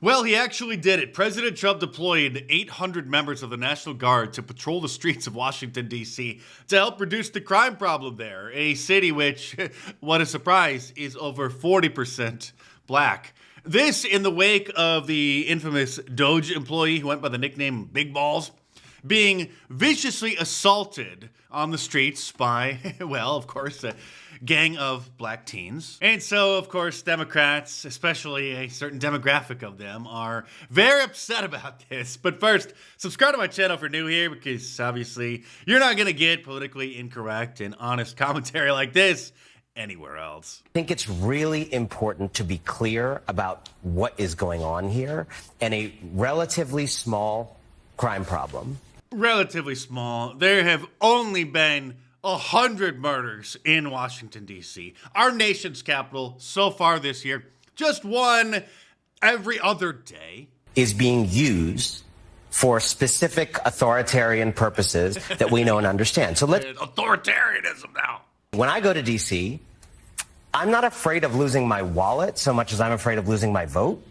Well, he actually did it. President Trump deployed 800 members of the National Guard to patrol the streets of Washington, D.C. to help reduce the crime problem there, a city which, what a surprise, is over 40% black. This in the wake of the infamous Doge employee who went by the nickname Big Balls being viciously assaulted on the streets by, well, of course, a gang of black teens. And so, of course, Democrats, especially a certain demographic of them, are very upset about this. But first, subscribe to my channel if you're new here, because obviously you're not going to get politically incorrect and honest commentary like this anywhere else. I think it's really important to be clear about what is going on here, and a relatively small crime problem. Relatively small. There have only been 100 murders in Washington, D.C., our nation's capital, so far this year. Just one every other day. Is being used for specific authoritarian purposes that we know and understand. So let's... Authoritarianism now. When I go to D.C., I'm not afraid of losing my wallet so much as I'm afraid of losing my vote.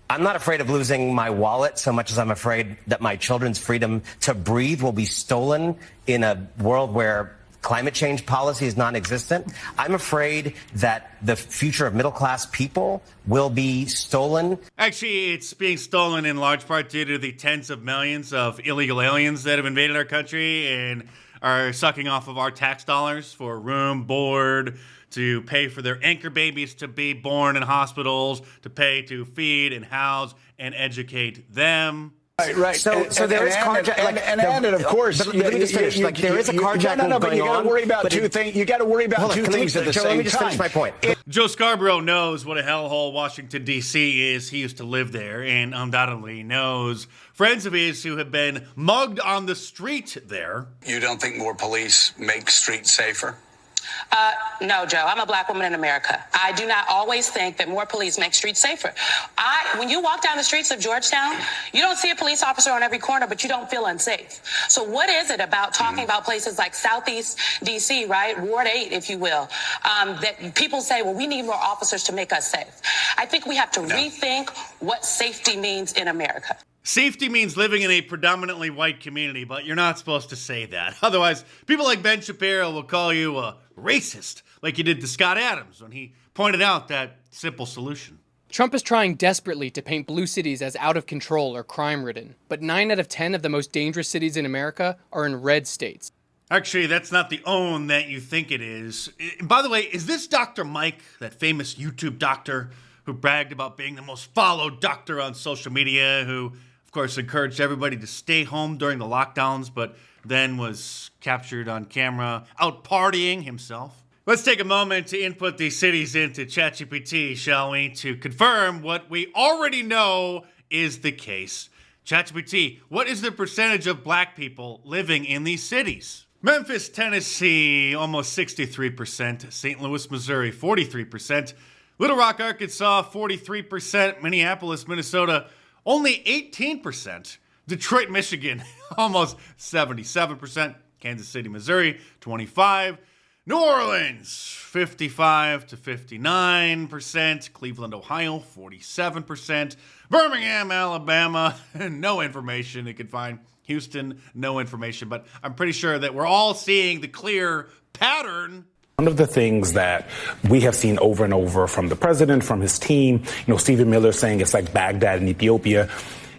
I'm not afraid of losing my wallet so much as I'm afraid that my children's freedom to breathe will be stolen in a world where climate change policy is non-existent. I'm afraid that the future of middle-class people will be stolen. Actually, it's being stolen in large part due to the tens of millions of illegal aliens that have invaded our country and are sucking off of our tax dollars for room, board, to pay for their anchor babies to be born in hospitals, to pay to feed and house and educate them. Right. So there is carjacking. And of course, let me just finish. There is a carjacking but going you got on. to worry about two things. You got to worry about two things at the same time. Let me just finish my point. Joe Scarborough knows what a hellhole Washington, D.C. is. He used to live there and undoubtedly knows friends of his who have been mugged on the street there. You don't think more police make streets safer? No, Joe, I'm a black woman in America. I do not always think that more police make streets safer. When you walk down the streets of Georgetown, you don't see a police officer on every corner, but you don't feel unsafe. So what is it about talking about places like Southeast D.C., right? Ward 8, if you will, that people say, well, we need more officers to make us safe. I think we have to rethink what safety means in America. Safety means living in a predominantly white community, but you're not supposed to say that. Otherwise, people like Ben Shapiro will call you a racist, like you did to Scott Adams when he pointed out that simple solution. Trump is trying desperately to paint blue cities as out of control or crime-ridden, but 9 out of 10 of the most dangerous cities in America are in red states. Actually, that's not the own that you think it is. By the way, is this Dr. Mike, that famous YouTube doctor who bragged about being the most followed doctor on social media, who, of course, encouraged everybody to stay home during the lockdowns, but then was captured on camera out partying himself? Let's take a moment to input these cities into ChatGPT, shall we, to confirm what we already know is the case. ChatGPT, what is the percentage of black people living in these cities? Memphis, Tennessee, almost 63%. St. Louis, Missouri, 43%. Little Rock, Arkansas, 43%. Minneapolis, Minnesota, only 18%. Detroit, Michigan, almost 77%. Kansas City, Missouri, 25%. New Orleans, 55 to 59%. Cleveland, Ohio, 47%. Birmingham, Alabama, no information you can find. Houston, no information. But I'm pretty sure that we're all seeing the clear pattern. One of the things that we have seen over and over from the president, from his team, Stephen Miller saying it's like Baghdad in Ethiopia.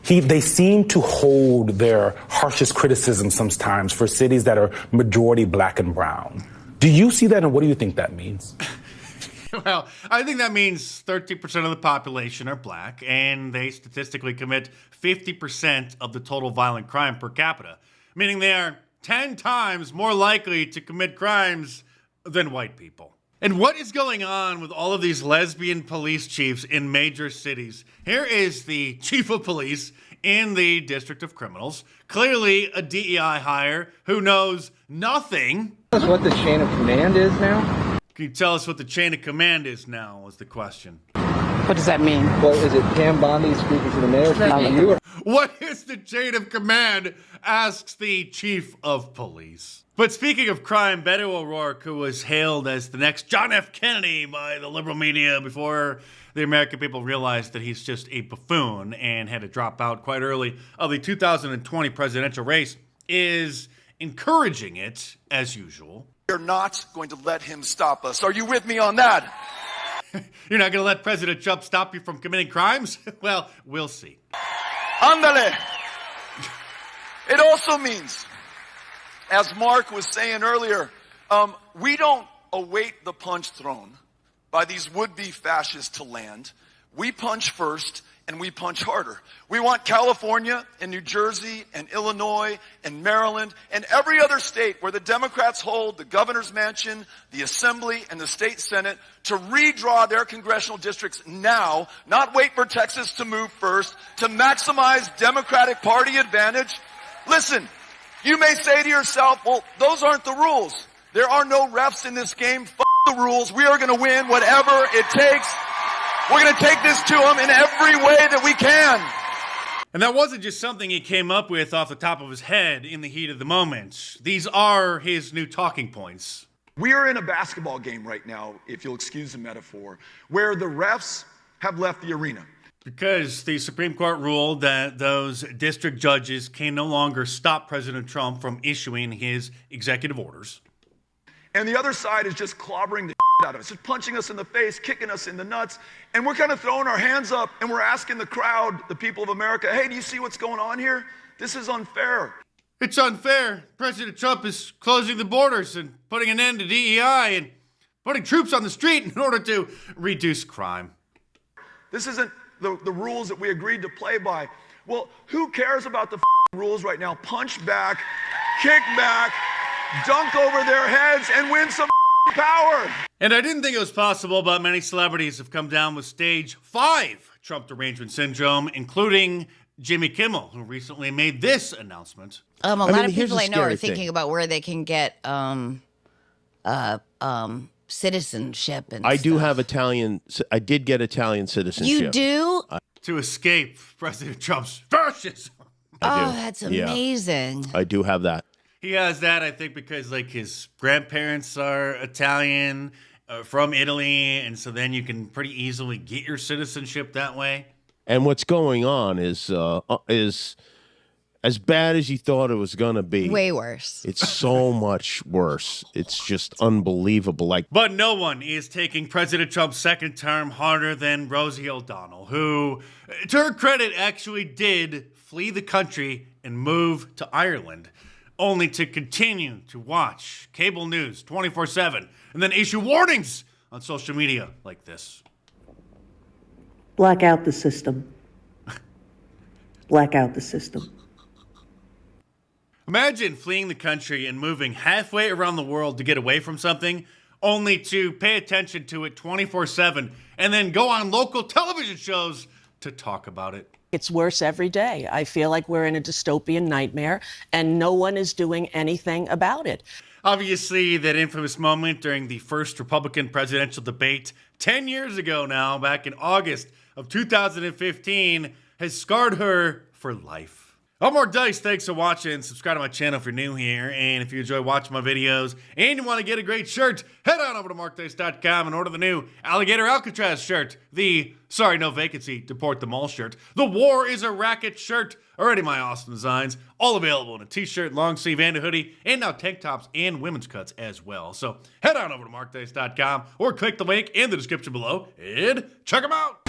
They seem to hold their harshest criticism sometimes for cities that are majority black and brown. Do you see that, and what do you think that means? Well, I think that means 30% of the population are black, and they statistically commit 50% of the total violent crime per capita, meaning they are 10 times more likely to commit crimes than white people. And what is going on with all of these lesbian police chiefs in major cities? Here is the chief of police in the District of Criminals, clearly a DEI hire who knows nothing. Tell us what the chain of command is now? Can you tell us what the chain of command is now, is the question. What does that mean? Well, is it Pam Bondi speaking to the mayor, speaking to you? What is the chain of command, asks the chief of police. But speaking of crime, Beto O'Rourke, who was hailed as the next John F. Kennedy by the liberal media before the American people realized that he's just a buffoon and had to drop out quite early of the 2020 presidential race, is encouraging it as usual. We're not going to let him stop us. Are you with me on that? You're not going to let President Trump stop you from committing crimes? Well, we'll see. Ándale. It also means, as Mark was saying earlier, we don't await the punch thrown by these would-be fascists to land. We punch first, and we punch harder. We want California and New Jersey and Illinois and Maryland and every other state where the Democrats hold the governor's mansion, the assembly, and the state senate to redraw their congressional districts now, not wait for Texas to move first, to maximize Democratic Party advantage. Listen, you may say to yourself, well, those aren't the rules. There are no refs in this game. F*** the rules. We are going to win whatever it takes. We're going to take this to them in every way that we can. And that wasn't just something he came up with off the top of his head in the heat of the moment. These are his new talking points. We are in a basketball game right now, if you'll excuse the metaphor, where the refs have left the arena. Because the Supreme Court ruled that those district judges can no longer stop President Trump from issuing his executive orders. And the other side is just clobbering the out of us, just punching us in the face, kicking us in the nuts. And we're kind of throwing our hands up and we're asking the crowd, the people of America, hey, do you see what's going on here? This is unfair. It's unfair. President Trump is closing the borders and putting an end to DEI and putting troops on the street in order to reduce crime. This isn't the rules that we agreed to play by. Well, who cares about the rules right now? Punch back, kick back, dunk over their heads, and win some power. And I didn't think it was possible, but many celebrities have come down with stage 5 Trump derangement syndrome, including Jimmy Kimmel, who recently made this announcement. A lot of people I know are thinking about where they can get citizenship and I stuff. do have Italian. I did get Italian citizenship. You do? To escape President Trump's fascism. Oh, that's amazing. Yeah, I do have that. He has that, I think, because like his grandparents are Italian, from Italy, and so then you can pretty easily get your citizenship that way. And what's going on is as bad as you thought it was going to be. Way worse. It's so much worse. It's just unbelievable. But no one is taking President Trump's second term harder than Rosie O'Donnell, who, to her credit, actually did flee the country and move to Ireland, only to continue to watch cable news 24/7 and then issue warnings on social media like this. Black out the system. Black out the system. Imagine fleeing the country and moving halfway around the world to get away from something, only to pay attention to it 24/7 and then go on local television shows to talk about it. It's worse every day. I feel like we're in a dystopian nightmare and no one is doing anything about it. Obviously, that infamous moment during the first Republican presidential debate 10 years ago now, back in August of 2015, has scarred her for life. I'm Mark Dice. Thanks for watching. Subscribe to my channel if you're new here. And if you enjoy watching my videos and you want to get a great shirt, head on over to markdice.com and order the new Alligator Alcatraz shirt. The Sorry No Vacancy, Deport them all shirt. The War is a Racket shirt. Already my awesome designs. All available in a t-shirt, long sleeve, and a hoodie. And now tank tops and women's cuts as well. So head on over to markdice.com or click the link in the description below and check them out.